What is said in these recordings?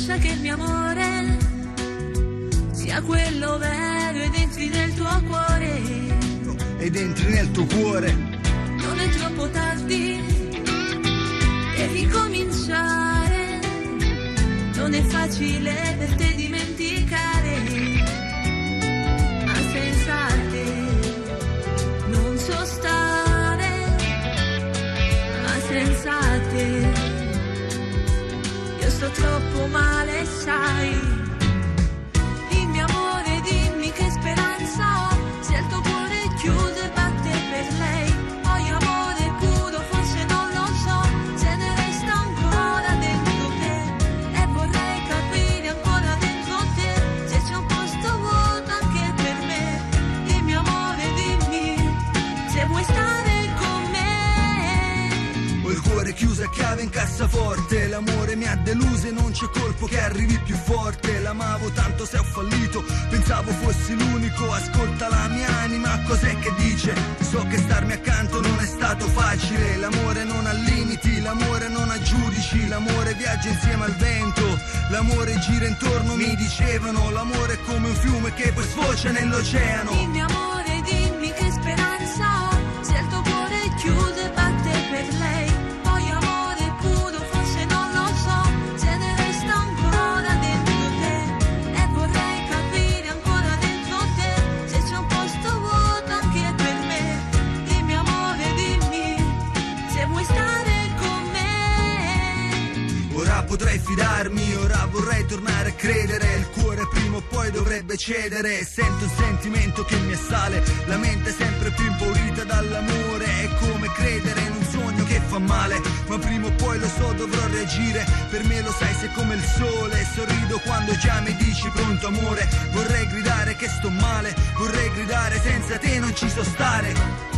lascia che il mio amore sia quello vero ed entri nel tuo cuore. Ed entri nel tuo cuore. Non è troppo tardi per ricominciare, non è facile per te dimenticare, ma senza te non so stare, ma senza te io sto troppo male, sai. Dimmi amore, dimmi che speranza ho, se il tuo cuore chiude batte per lei. Poi amore puro, forse non lo so, se ne resta ancora dentro te. E vorrei capire ancora dentro te se c'è un posto vuoto anche per me. Dimmi amore, dimmi se vuoi stare con me. Ho il cuore chiuso a chiave in cassaforte, l'amore mi ha deluso e non c'è colpo che arrivi più forte. L'amavo tanto se ho fallito, pensavo fossi l'unico. Ascolta la mia anima, cos'è che dice? So che starmi accanto non è stato facile. L'amore non ha limiti, l'amore non ha giudici, l'amore viaggia insieme al vento, l'amore gira intorno, mi dicevano. L'amore è come un fiume che poi sfocia nell'oceano. Dimmi amore, dimmi che speranza ho, se il tuo cuore chiude batte per lei. Poi amore puro, forse non lo so, se ne resta ancora dentro te. E vorrei capire ancora dentro te se c'è un posto vuoto anche per me. Dimmi amore, dimmi se vuoi stare con me. Ora potrei fidarmi, ora vorrei tornare a credere. Il cuore prima o poi dovrebbe cedere. Sento un sentimento che mi assale, la mente è sempre più impaurita dall'amore. È come credere in un sogno che fa male, ma prima o poi lo so dovrò reagire. Per me lo sai sei come il sole, sorrido quando già mi dici pronto amore. Vorrei gridare che sto male, vorrei gridare senza te non ci so stare.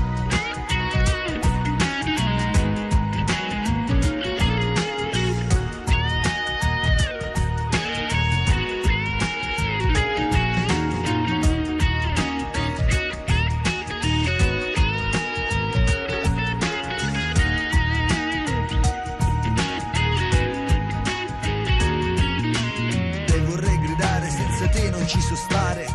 Ci so stare.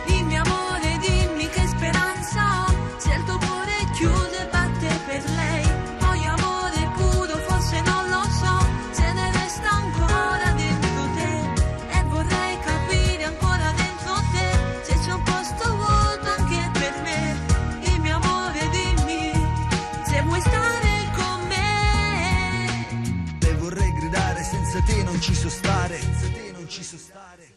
Dimmi amore, dimmi che speranza ho, se il tuo cuore chiude batte per lei. Poi amore puro, forse non lo so, se ne resta ancora dentro te. E vorrei capire ancora dentro te se c'è un posto vuoto anche per me. Dimmi amore, dimmi se vuoi stare con me. E vorrei gridare senza te non ci so stare, senza te non ci so stare.